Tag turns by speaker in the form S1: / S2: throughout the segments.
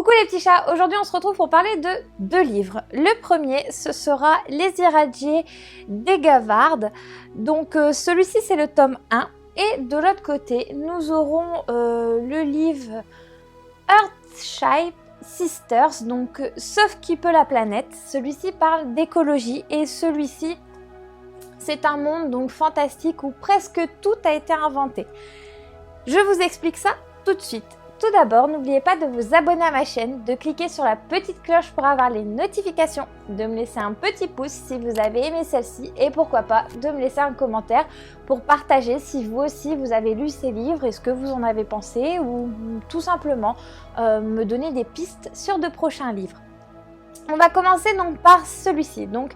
S1: Coucou les petits chats, aujourd'hui on se retrouve pour parler de deux livres. Le premier, ce sera Les Irradiés d'Egavard. Donc celui-ci c'est le tome 1. Et de l'autre côté, nous aurons le livre Earthshape Sisters, donc Sauf qui peut la planète. Celui-ci parle d'écologie et celui-ci c'est un monde donc fantastique où presque tout a été inventé. Je vous explique ça tout de suite. Tout d'abord, n'oubliez pas de vous abonner à ma chaîne, de cliquer sur la petite cloche pour avoir les notifications, de me laisser un petit pouce si vous avez aimé celle-ci et pourquoi pas de me laisser un commentaire pour partager si vous aussi vous avez lu ces livres et ce que vous en avez pensé ou tout simplement me donner des pistes sur de prochains livres. On va commencer donc par celui-ci. Donc,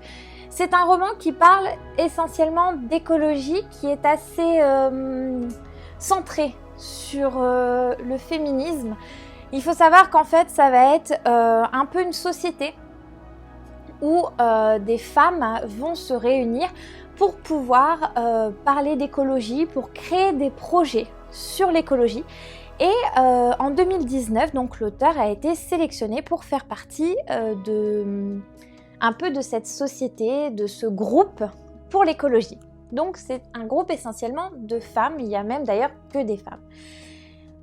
S1: c'est un roman qui parle essentiellement d'écologie, qui est assez centré sur le féminisme. Il faut savoir qu'en fait ça va être un peu une société où des femmes vont se réunir pour pouvoir parler d'écologie, pour créer des projets sur l'écologie. Et en 2019, donc l'auteur a été sélectionné pour faire partie un peu de cette société, de ce groupe pour l'écologie. Donc c'est un groupe essentiellement de femmes, il y a même d'ailleurs que des femmes.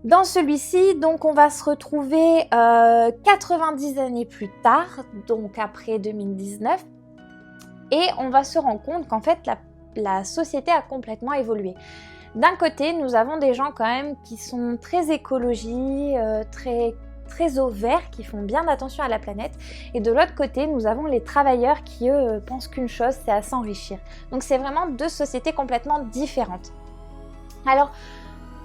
S1: Dans celui-ci, donc on va se retrouver 90 années plus tard, donc après 2019, et on va se rendre compte qu'en fait la société a complètement évolué. D'un côté, nous avons des gens quand même qui sont très écologie, très au vert, qui font bien attention à la planète. Et de l'autre côté, nous avons les travailleurs qui, eux, pensent qu'une chose, c'est à s'enrichir. Donc c'est vraiment deux sociétés complètement différentes. Alors,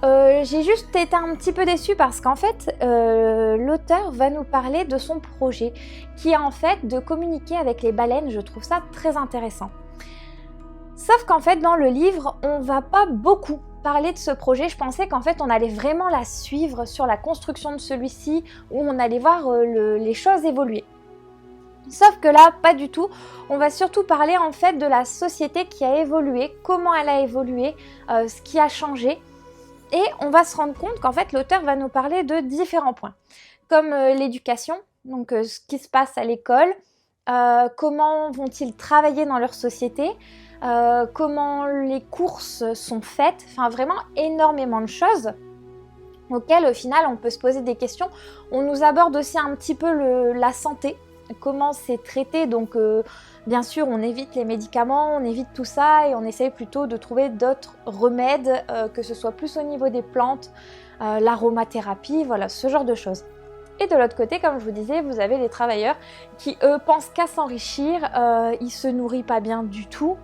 S1: j'ai juste été un petit peu déçue parce qu'en fait, l'auteur va nous parler de son projet, qui est en fait de communiquer avec les baleines. Je trouve ça très intéressant. Sauf qu'en fait, dans le livre, on va pas beaucoup parler de ce projet. Je pensais qu'en fait, on allait vraiment la suivre sur la construction de celui-ci, où on allait voir les choses évoluer. Sauf que là, pas du tout. On va surtout parler en fait de la société qui a évolué, comment elle a évolué, ce qui a changé. Et on va se rendre compte qu'en fait, l'auteur va nous parler de différents points, comme l'éducation, donc ce qui se passe à l'école, comment vont-ils travailler dans leur société, comment les courses sont faites, enfin vraiment énormément de choses auxquelles au final on peut se poser des questions. On nous aborde aussi un petit peu la santé, comment c'est traité, donc bien sûr on évite les médicaments, on évite tout ça et on essaye plutôt de trouver d'autres remèdes, que ce soit plus au niveau des plantes, l'aromathérapie, voilà ce genre de choses. Et de l'autre côté, comme je vous disais, vous avez les travailleurs qui eux pensent qu'à s'enrichir, ils se nourrissent pas bien du tout.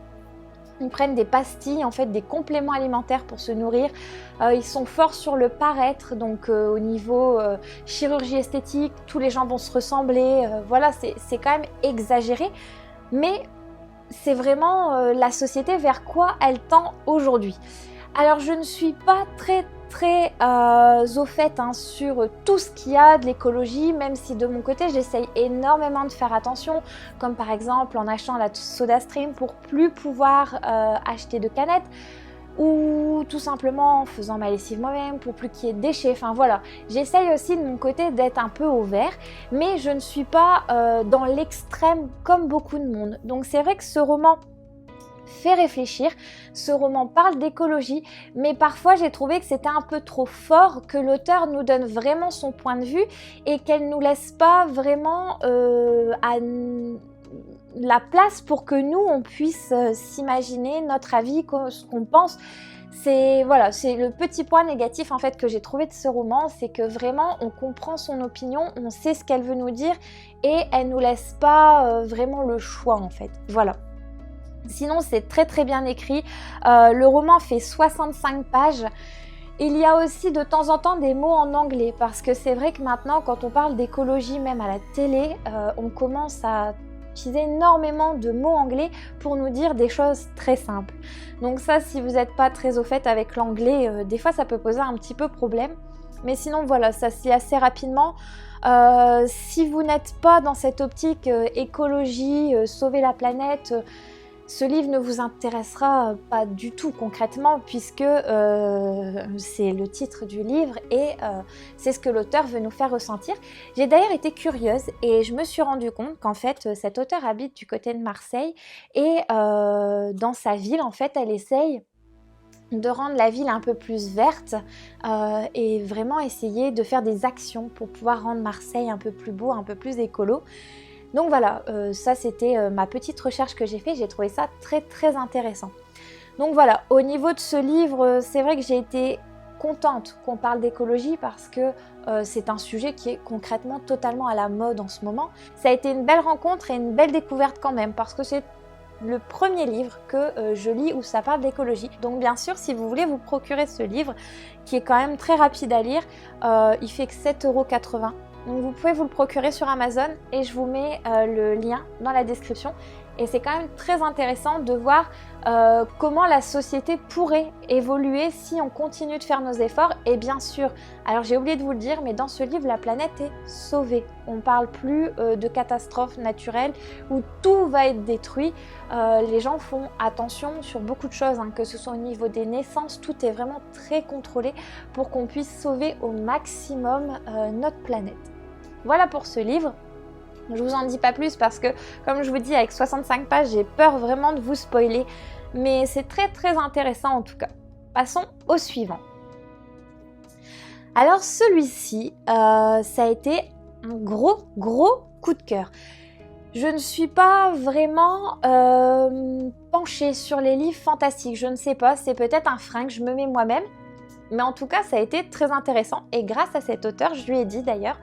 S1: Ils prennent des pastilles, en fait des compléments alimentaires pour se nourrir. Ils sont forts sur le paraître, donc au niveau chirurgie esthétique, tous les gens vont se ressembler. Voilà, c'est quand même exagéré. Mais c'est vraiment la société vers quoi elle tend aujourd'hui. Alors je ne suis pas très au fait sur tout ce qu'il y a de l'écologie, même si de mon côté j'essaye énormément de faire attention, comme par exemple en achetant la SodaStream pour plus pouvoir acheter de canettes, ou tout simplement en faisant ma lessive moi-même pour plus qu'il y ait de déchets, enfin voilà. J'essaye aussi de mon côté d'être un peu au vert, mais je ne suis pas dans l'extrême comme beaucoup de monde. Donc c'est vrai que ce roman fait réfléchir, ce roman parle d'écologie, mais parfois j'ai trouvé que c'était un peu trop fort, que l'auteur nous donne vraiment son point de vue et qu'elle nous laisse pas vraiment la place pour que nous on puisse s'imaginer notre avis, ce qu'on pense. C'est le petit point négatif en fait que j'ai trouvé de ce roman, c'est que vraiment on comprend son opinion, on sait ce qu'elle veut nous dire et elle nous laisse pas vraiment le choix en fait. Voilà. Sinon, c'est très bien écrit. Le roman fait 65 pages. Il y a aussi de temps en temps des mots en anglais parce que c'est vrai que maintenant, quand on parle d'écologie, même à la télé, on commence à utiliser énormément de mots anglais pour nous dire des choses très simples. Donc ça, si vous n'êtes pas très au fait avec l'anglais, des fois ça peut poser un petit peu problème. Mais sinon, voilà, ça se lit assez rapidement. Si vous n'êtes pas dans cette optique écologie, sauver la planète, Ce livre ne vous intéressera pas du tout concrètement puisque c'est le titre du livre et c'est ce que l'auteur veut nous faire ressentir. J'ai d'ailleurs été curieuse et je me suis rendu compte qu'en fait cet auteur habite du côté de Marseille et dans sa ville en fait elle essaye de rendre la ville un peu plus verte et vraiment essayer de faire des actions pour pouvoir rendre Marseille un peu plus beau, un peu plus écolo. Donc voilà, ça c'était ma petite recherche que j'ai faite, j'ai trouvé ça très très intéressant. Donc voilà, au niveau de ce livre, c'est vrai que j'ai été contente qu'on parle d'écologie parce que c'est un sujet qui est concrètement totalement à la mode en ce moment. Ça a été une belle rencontre et une belle découverte quand même parce que c'est le premier livre que je lis où ça parle d'écologie. Donc bien sûr, si vous voulez vous procurer ce livre, qui est quand même très rapide à lire, il fait que 7,80 €. Donc vous pouvez vous le procurer sur Amazon et je vous mets le lien dans la description. Et c'est quand même très intéressant de voir comment la société pourrait évoluer si on continue de faire nos efforts. Et bien sûr, alors j'ai oublié de vous le dire, mais dans ce livre, la planète est sauvée. On ne parle plus de catastrophes naturelles où tout va être détruit. Les gens font attention sur beaucoup de choses, hein, que ce soit au niveau des naissances, tout est vraiment très contrôlé pour qu'on puisse sauver au maximum notre planète. Voilà pour ce livre. Je vous en dis pas plus parce que, comme je vous dis, avec 65 pages, j'ai peur vraiment de vous spoiler. Mais c'est très très intéressant en tout cas. Passons au suivant. Alors celui-ci, ça a été un gros coup de cœur. Je ne suis pas vraiment penchée sur les livres fantastiques. Je ne sais pas, c'est peut-être un frein que je me mets moi-même. Mais en tout cas, ça a été très intéressant. Et grâce à cet auteur, je lui ai dit d'ailleurs,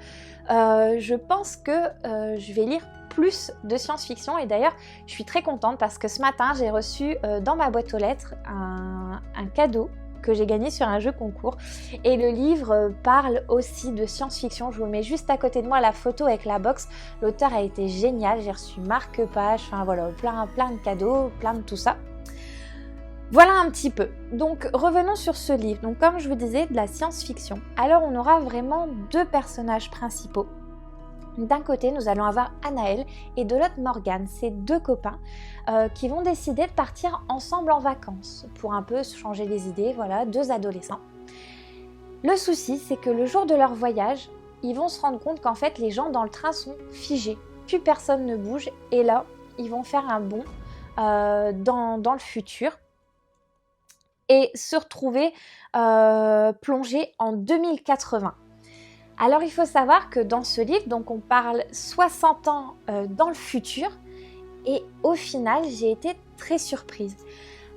S1: je pense que je vais lire plus de science-fiction. Et d'ailleurs, je suis très contente parce que ce matin, j'ai reçu dans ma boîte aux lettres un cadeau que j'ai gagné sur un jeu concours. Et le livre parle aussi de science-fiction. Je vous le mets juste à côté de moi, la photo avec la box. L'auteur a été génial. J'ai reçu marque-page, enfin voilà, plein de cadeaux, plein de tout ça. Voilà un petit peu. Donc revenons sur ce livre. Donc comme je vous disais, de la science-fiction. Alors on aura vraiment deux personnages principaux. D'un côté, nous allons avoir Anaël et de l'autre Morgane, ces deux copains qui vont décider de partir ensemble en vacances pour un peu se changer les idées, voilà, deux adolescents. Le souci, c'est que le jour de leur voyage, ils vont se rendre compte qu'en fait les gens dans le train sont figés, plus personne ne bouge et là, ils vont faire un bond dans le futur et se retrouver plongés en 2080. Alors il faut savoir que dans ce livre, donc on parle 60 ans dans le futur et au final j'ai été très surprise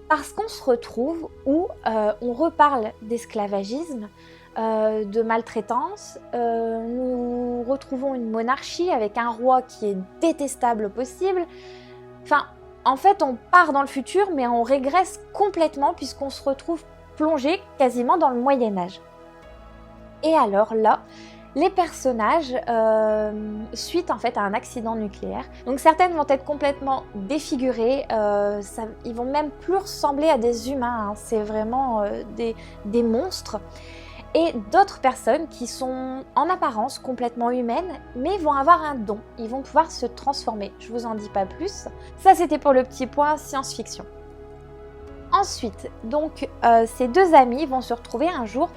S1: parce qu'on se retrouve où on reparle d'esclavagisme, de maltraitance, nous retrouvons une monarchie avec un roi qui est détestable au possible, enfin en fait on part dans le futur mais on régresse complètement puisqu'on se retrouve plongé quasiment dans le Moyen-Âge. Et alors là, les personnages, suite en fait à un accident nucléaire, donc certaines vont être complètement défigurées, ils vont même plus ressembler à des humains, hein, c'est vraiment des monstres. Et d'autres personnes qui sont en apparence complètement humaines, mais vont avoir un don, ils vont pouvoir se transformer. Je vous en dis pas plus. Ça c'était pour le petit point science-fiction. Ensuite, donc ces deux amis vont se retrouver un jour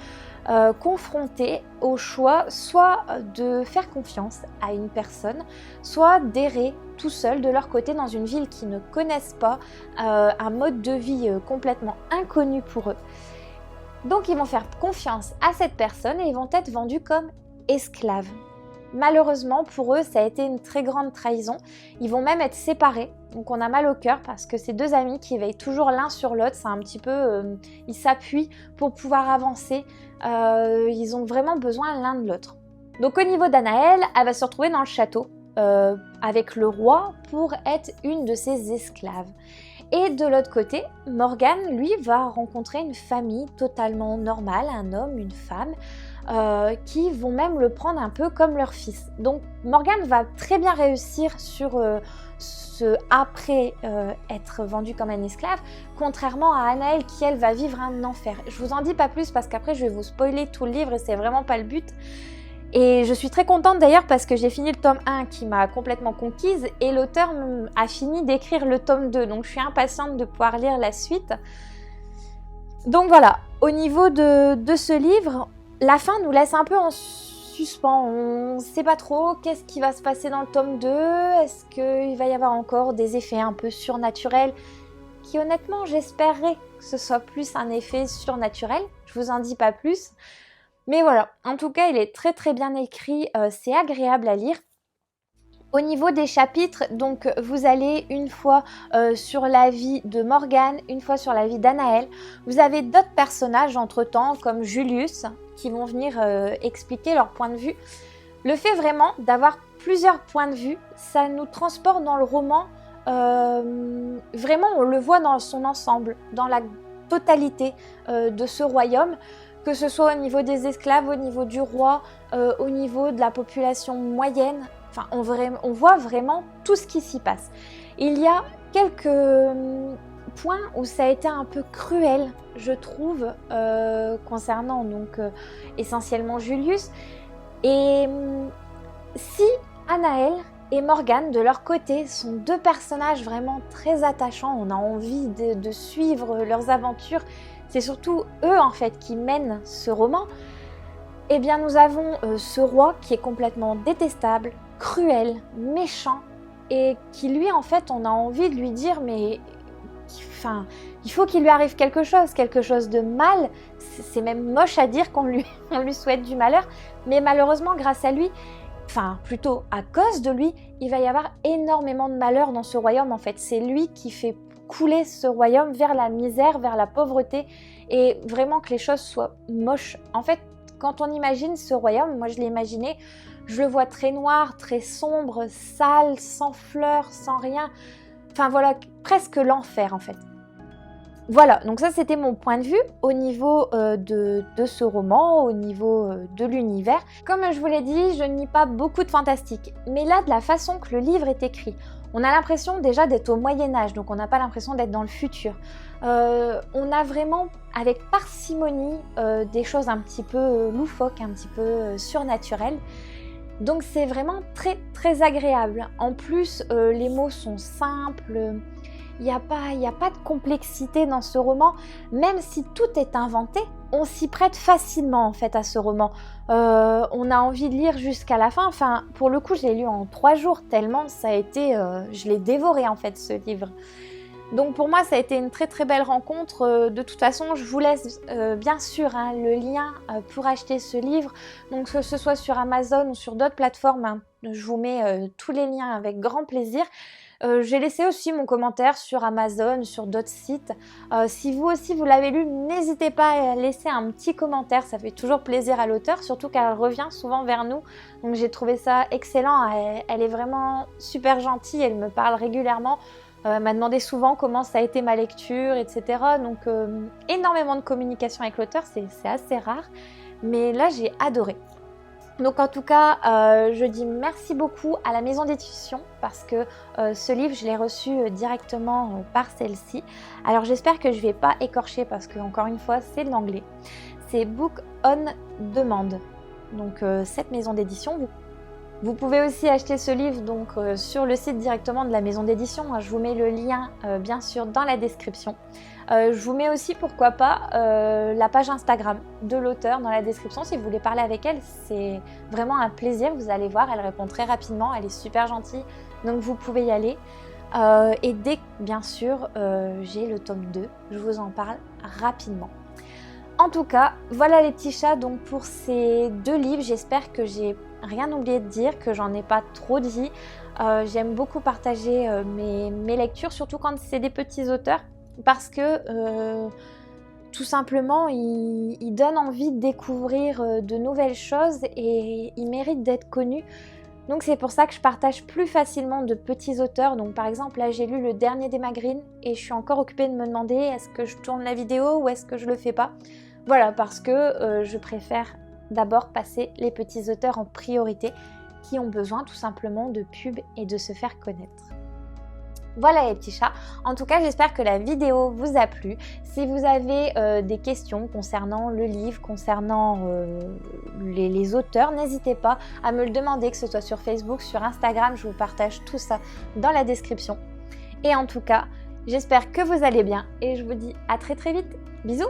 S1: confrontés au choix soit de faire confiance à une personne, soit d'errer tout seuls de leur côté dans une ville qu'ils ne connaissent pas, un mode de vie complètement inconnu pour eux. Donc ils vont faire confiance à cette personne et ils vont être vendus comme esclaves. Malheureusement pour eux, ça a été une très grande trahison. Ils vont même être séparés. Donc on a mal au cœur parce que ces deux amis qui veillent toujours l'un sur l'autre, c'est un petit peu, ils s'appuient pour pouvoir avancer. Ils ont vraiment besoin l'un de l'autre. Donc au niveau d'Anaël, elle va se retrouver dans le château avec le roi pour être une de ses esclaves. Et de l'autre côté, Morgane, lui, va rencontrer une famille totalement normale, un homme, une femme, qui vont même le prendre un peu comme leur fils. Donc Morgane va très bien réussir sur ce après être vendue comme un esclave, contrairement à Anaël qui elle va vivre un enfer. Je vous en dis pas plus parce qu'après je vais vous spoiler tout le livre et c'est vraiment pas le but. Et je suis très contente d'ailleurs parce que j'ai fini le tome 1 qui m'a complètement conquise et l'auteur a fini d'écrire le tome 2. Donc je suis impatiente de pouvoir lire la suite. Donc voilà, au niveau de ce livre, la fin nous laisse un peu en suspens. On ne sait pas trop qu'est-ce qui va se passer dans le tome 2. Est-ce qu'il va y avoir encore des effets un peu surnaturels qui honnêtement j'espérerais que ce soit plus un effet surnaturel. Je vous en dis pas plus. Mais voilà, en tout cas, il est très très bien écrit, c'est agréable à lire. Au niveau des chapitres, donc vous allez une fois sur la vie de Morgane, une fois sur la vie d'Anaël. Vous avez d'autres personnages entre-temps, comme Julius, qui vont venir expliquer leur point de vue. Le fait vraiment d'avoir plusieurs points de vue, ça nous transporte dans le roman. Vraiment, on le voit dans son ensemble, dans la totalité de ce royaume. Que ce soit au niveau des esclaves, au niveau du roi, au niveau de la population moyenne, enfin, on voit vraiment tout ce qui s'y passe. Il y a quelques points où ça a été un peu cruel, je trouve, concernant donc essentiellement Julius. Et si Anaël et Morgane, de leur côté, sont deux personnages vraiment très attachants, on a envie de suivre leurs aventures. C'est surtout eux en fait qui mènent ce roman. Eh bien nous avons ce roi qui est complètement détestable, cruel, méchant et qui lui en fait on a envie de lui dire mais enfin il faut qu'il lui arrive quelque chose de mal. C'est même moche à dire qu'on lui souhaite du malheur, mais malheureusement grâce à lui, enfin plutôt à cause de lui, il va y avoir énormément de malheur dans ce royaume en fait. C'est lui qui fait couler ce royaume vers la misère, vers la pauvreté et vraiment que les choses soient moches. En fait, quand on imagine ce royaume, moi je l'ai imaginé, je le vois très noir, très sombre, sale, sans fleurs, sans rien. Enfin voilà, presque l'enfer en fait. Voilà, donc ça c'était mon point de vue au niveau de ce roman, au niveau de l'univers. Comme je vous l'ai dit, je ne lis pas beaucoup de fantastique, mais là de la façon que le livre est écrit, on a l'impression déjà d'être au Moyen-Âge, donc on n'a pas l'impression d'être dans le futur. On a vraiment, avec parcimonie, des choses un petit peu loufoques, un petit peu surnaturelles. Donc c'est vraiment très très agréable. En plus, les mots sont simples. Il n'y a pas de complexité dans ce roman, même si tout est inventé, on s'y prête facilement en fait à ce roman. On a envie de lire jusqu'à la fin, enfin pour le coup je l'ai lu en 3 jours tellement ça a été, je l'ai dévoré en fait ce livre. Donc pour moi ça a été une très très belle rencontre, de toute façon je vous laisse bien sûr hein, le lien pour acheter ce livre, donc que ce soit sur Amazon ou sur d'autres plateformes, hein, je vous mets tous les liens avec grand plaisir. J'ai laissé aussi mon commentaire sur Amazon, sur d'autres sites. Si vous aussi vous l'avez lu, n'hésitez pas à laisser un petit commentaire, ça fait toujours plaisir à l'auteur, surtout qu'elle revient souvent vers nous. Donc j'ai trouvé ça excellent, elle est vraiment super gentille, elle me parle régulièrement. Elle m'a demandé souvent comment ça a été ma lecture, etc. Donc énormément de communication avec l'auteur, c'est assez rare. Mais là j'ai adoré. Donc en tout cas, je dis merci beaucoup à la maison d'édition parce que ce livre, je l'ai reçu directement par celle-ci. Alors j'espère que je ne vais pas écorcher parce que encore une fois, c'est de l'anglais. C'est Book on Demand. Donc cette maison d'édition. Vous pouvez aussi acheter ce livre donc, sur le site directement de la maison d'édition. Je vous mets le lien bien sûr dans la description. Je vous mets aussi pourquoi pas la page Instagram de l'auteur dans la description si vous voulez parler avec elle. C'est vraiment un plaisir, vous allez voir, elle répond très rapidement, elle est super gentille, donc vous pouvez y aller. Et dès que bien sûr j'ai le tome 2, je vous en parle rapidement. En tout cas, voilà les petits chats donc pour ces 2 livres. J'espère que j'ai rien oublié de dire, que j'en ai pas trop dit. J'aime beaucoup partager mes lectures, surtout quand c'est des petits auteurs, parce que tout simplement, ils donnent envie de découvrir de nouvelles choses et ils méritent d'être connus. Donc c'est pour ça que je partage plus facilement de petits auteurs. Donc par exemple, là j'ai lu le dernier d'Emma Green et je suis encore occupée de me demander est-ce que je tourne la vidéo ou est-ce que je le fais pas. Voilà, parce que je préfère d'abord passer les petits auteurs en priorité qui ont besoin tout simplement de pub et de se faire connaître. Voilà les petits chats, en tout cas j'espère que la vidéo vous a plu. Si vous avez des questions concernant le livre, concernant les auteurs, n'hésitez pas à me le demander, que ce soit sur Facebook, sur Instagram, je vous partage tout ça dans la description. Et en tout cas, j'espère que vous allez bien et je vous dis à très très vite. Bisous!